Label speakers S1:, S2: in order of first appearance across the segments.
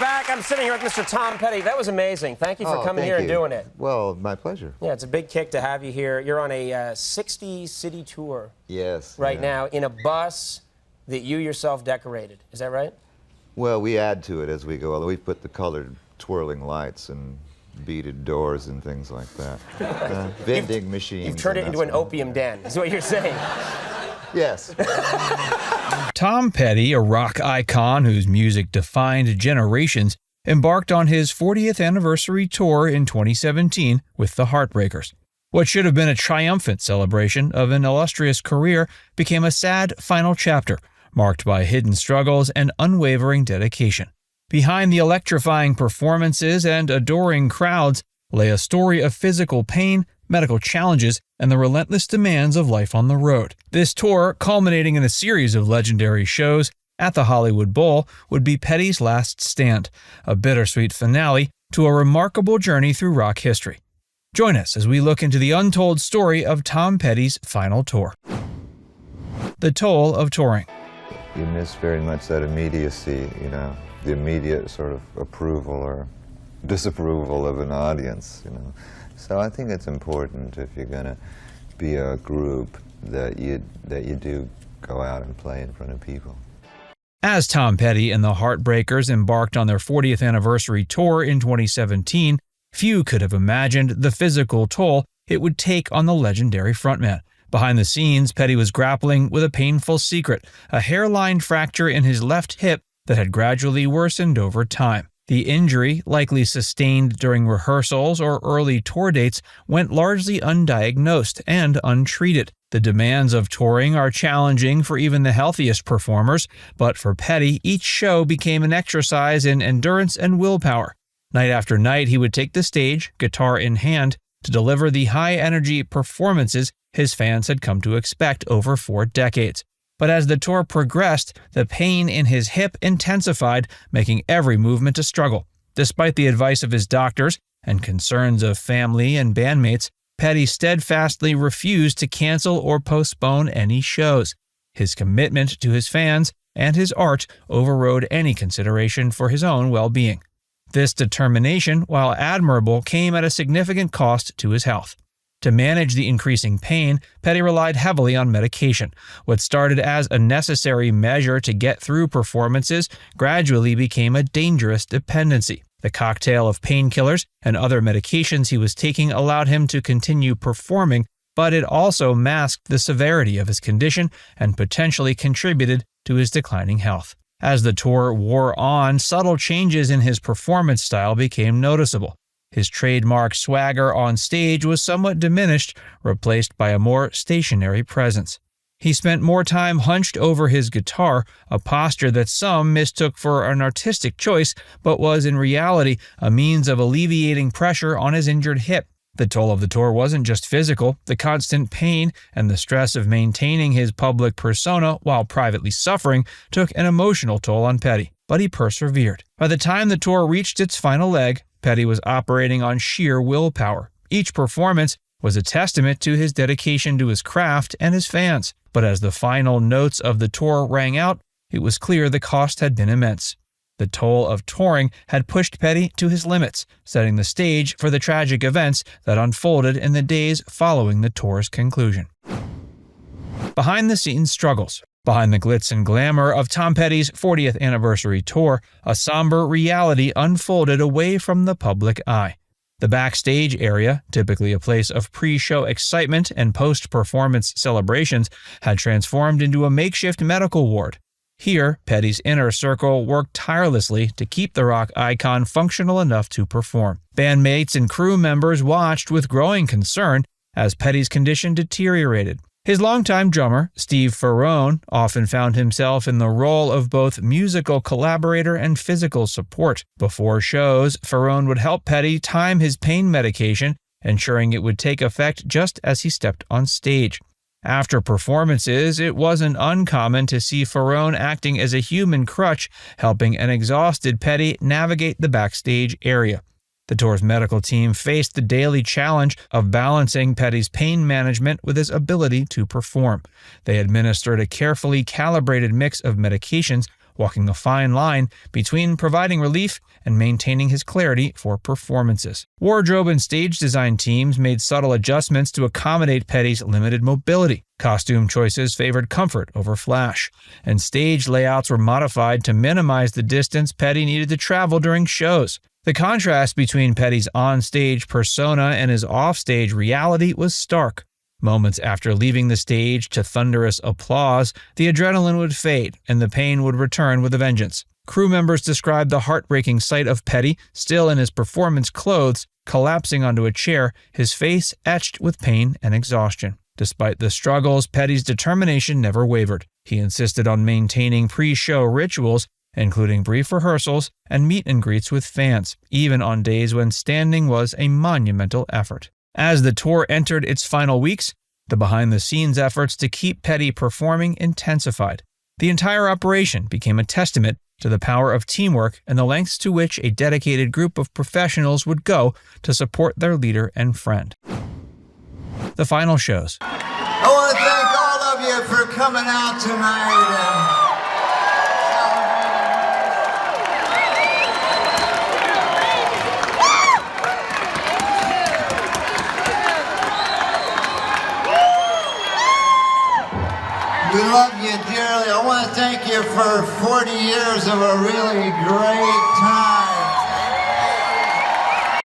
S1: back. I'm sitting here with Mr. Tom Petty. That was amazing. Thank you for coming here and doing it.
S2: Well, my pleasure.
S1: Yeah, it's a big kick to have you here. You're on a 60-city tour right now in a bus that you yourself decorated. Is that right?
S2: Well, we add to it as we go. We put the colored twirling lights and beaded doors and things like that. Vending machines.
S1: You've turned it into an opium den, is what you're saying.
S2: Yes.
S3: Tom Petty, a rock icon whose music defined generations, embarked on his 40th anniversary tour in 2017 with the Heartbreakers. What should have been a triumphant celebration of an illustrious career became a sad final chapter, marked by hidden struggles and unwavering dedication. Behind the electrifying performances and adoring crowds lay a story of physical pain, medical challenges, and the relentless demands of life on the road. This tour, culminating in a series of legendary shows at the Hollywood Bowl, would be Petty's last stand, a bittersweet finale to a remarkable journey through rock history. Join us as we look into the untold story of Tom Petty's final tour. The toll of touring.
S2: You miss very much that immediacy, you know, the immediate sort of approval or disapproval of an audience, you know. So I think it's important if you're going to be a group that you do go out and play in front of people.
S3: As Tom Petty and the Heartbreakers embarked on their 40th anniversary tour in 2017, few could have imagined the physical toll it would take on the legendary frontman. Behind the scenes, Petty was grappling with a painful secret, a hairline fracture in his left hip that had gradually worsened over time. The injury, likely sustained during rehearsals or early tour dates, went largely undiagnosed and untreated. The demands of touring are challenging for even the healthiest performers, but for Petty, each show became an exercise in endurance and willpower. Night after night, he would take the stage, guitar in hand, to deliver the high-energy performances his fans had come to expect over 4 decades. But as the tour progressed, the pain in his hip intensified, making every movement a struggle. Despite the advice of his doctors and concerns of family and bandmates, Petty steadfastly refused to cancel or postpone any shows. His commitment to his fans and his art overrode any consideration for his own well-being. This determination, while admirable, came at a significant cost to his health. To manage the increasing pain, Petty relied heavily on medication. What started as a necessary measure to get through performances gradually became a dangerous dependency. The cocktail of painkillers and other medications he was taking allowed him to continue performing, but it also masked the severity of his condition and potentially contributed to his declining health. As the tour wore on, subtle changes in his performance style became noticeable. His trademark swagger on stage was somewhat diminished, replaced by a more stationary presence. He spent more time hunched over his guitar, a posture that some mistook for an artistic choice, but was in reality a means of alleviating pressure on his injured hip. The toll of the tour wasn't just physical. The constant pain and the stress of maintaining his public persona while privately suffering took an emotional toll on Petty, but he persevered. By the time the tour reached its final leg, Petty was operating on sheer willpower. Each performance was a testament to his dedication to his craft and his fans. But as the final notes of the tour rang out, it was clear the cost had been immense. The toll of touring had pushed Petty to his limits, setting the stage for the tragic events that unfolded in the days following the tour's conclusion. Behind-the-scenes struggles. Behind the glitz and glamour of Tom Petty's 40th anniversary tour, a somber reality unfolded away from the public eye. The backstage area, typically a place of pre-show excitement and post-performance celebrations, had transformed into a makeshift medical ward. Here, Petty's inner circle worked tirelessly to keep the rock icon functional enough to perform. Bandmates and crew members watched with growing concern as Petty's condition deteriorated. His longtime drummer, Steve Ferrone, often found himself in the role of both musical collaborator and physical support. Before shows, Ferrone would help Petty time his pain medication, ensuring it would take effect just as he stepped on stage. After performances, it wasn't uncommon to see Ferrone acting as a human crutch, helping an exhausted Petty navigate the backstage area. The tour's medical team faced the daily challenge of balancing Petty's pain management with his ability to perform. They administered a carefully calibrated mix of medications walking a fine line between providing relief and maintaining his clarity for performances. Wardrobe and stage design teams made subtle adjustments to accommodate Petty's limited mobility. Costume choices favored comfort over flash, and stage layouts were modified to minimize the distance Petty needed to travel during shows. The contrast between Petty's on-stage persona and his off-stage reality was stark. Moments after leaving the stage to thunderous applause, the adrenaline would fade and the pain would return with a vengeance. Crew members described the heartbreaking sight of Petty, still in his performance clothes, collapsing onto a chair, his face etched with pain and exhaustion. Despite the struggles, Petty's determination never wavered. He insisted on maintaining pre-show rituals, including brief rehearsals and meet and greets with fans, even on days when standing was a monumental effort. As the tour entered its final weeks, the behind-the-scenes efforts to keep Petty performing intensified. The entire operation became a testament to the power of teamwork and the lengths to which a dedicated group of professionals would go to support their leader and friend. The final shows.
S2: I want to thank all of you for coming out tonight. We love you dearly. I want to thank you for 40 years of a really great time.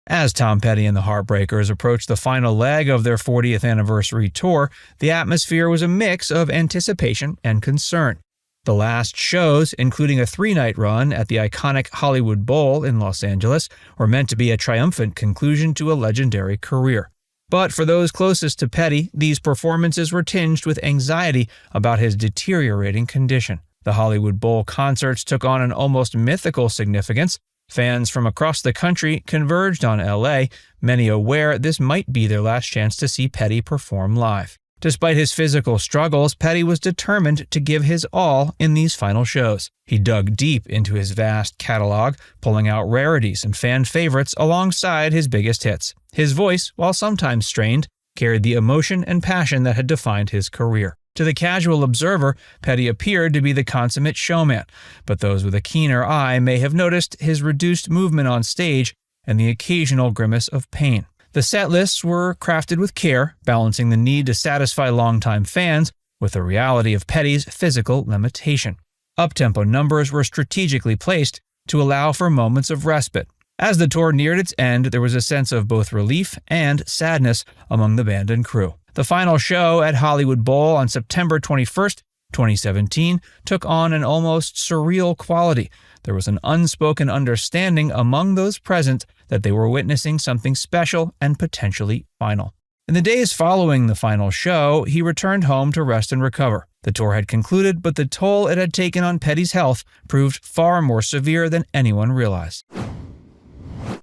S3: As Tom Petty and the Heartbreakers approached the final leg of their 40th anniversary tour, the atmosphere was a mix of anticipation and concern. The last shows, including a 3-night run at the iconic Hollywood Bowl in Los Angeles, were meant to be a triumphant conclusion to a legendary career. But for those closest to Petty, these performances were tinged with anxiety about his deteriorating condition. The Hollywood Bowl concerts took on an almost mythical significance. Fans from across the country converged on LA, many aware this might be their last chance to see Petty perform live. Despite his physical struggles, Petty was determined to give his all in these final shows. He dug deep into his vast catalog, pulling out rarities and fan favorites alongside his biggest hits. His voice, while sometimes strained, carried the emotion and passion that had defined his career. To the casual observer, Petty appeared to be the consummate showman, but those with a keener eye may have noticed his reduced movement on stage and the occasional grimace of pain. The set lists were crafted with care, balancing the need to satisfy longtime fans with the reality of Petty's physical limitation. Up-tempo numbers were strategically placed to allow for moments of respite. As the tour neared its end, there was a sense of both relief and sadness among the band and crew. The final show at Hollywood Bowl on September 21st, 2017, took on an almost surreal quality. There was an unspoken understanding among those present that they were witnessing something special and potentially final. In the days following the final show, he returned home to rest and recover. The tour had concluded, but the toll it had taken on Petty's health proved far more severe than anyone realized.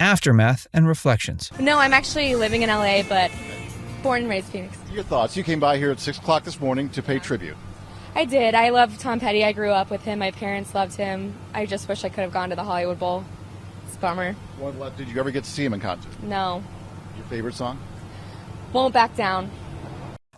S3: Aftermath and reflections.
S4: No, I'm actually living in LA, but born and raised Phoenix.
S5: Your thoughts? You came by here at 6 o'clock this morning to pay tribute.
S4: I did. I love Tom Petty. I grew up with him. My parents loved him. I just wish I could have gone to the Hollywood Bowl. It's a bummer.
S5: What did you ever get to see him in concert?
S4: No.
S5: Your favorite song?
S4: Won't Back Down.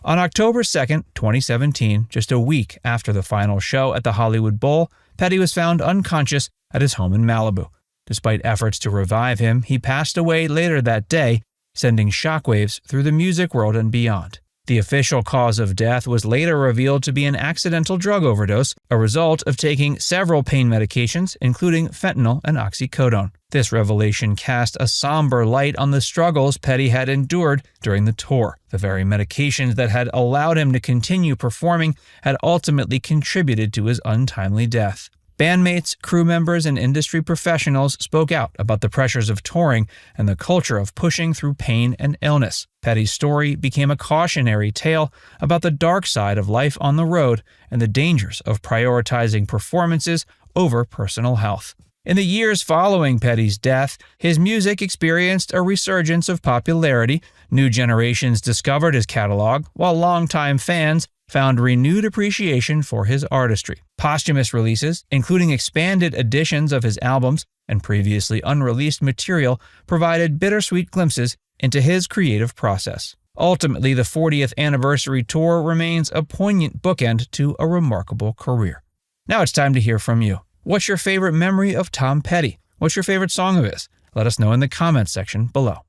S3: On October 2nd, 2017, just a week after the final show at the Hollywood Bowl, Petty was found unconscious at his home in Malibu. Despite efforts to revive him, he passed away later that day, sending shockwaves through the music world and beyond. The official cause of death was later revealed to be an accidental drug overdose, a result of taking several pain medications, including fentanyl and oxycodone. This revelation cast a somber light on the struggles Petty had endured during the tour. The very medications that had allowed him to continue performing had ultimately contributed to his untimely death. Bandmates, crew members, and industry professionals spoke out about the pressures of touring and the culture of pushing through pain and illness. Petty's story became a cautionary tale about the dark side of life on the road and the dangers of prioritizing performances over personal health. In the years following Petty's death, his music experienced a resurgence of popularity. New generations discovered his catalog, while longtime fans found renewed appreciation for his artistry. Posthumous releases, including expanded editions of his albums and previously unreleased material, provided bittersweet glimpses into his creative process. Ultimately, the 40th anniversary tour remains a poignant bookend to a remarkable career. Now it's time to hear from you. What's your favorite memory of Tom Petty? What's your favorite song of his? Let us know in the comments section below.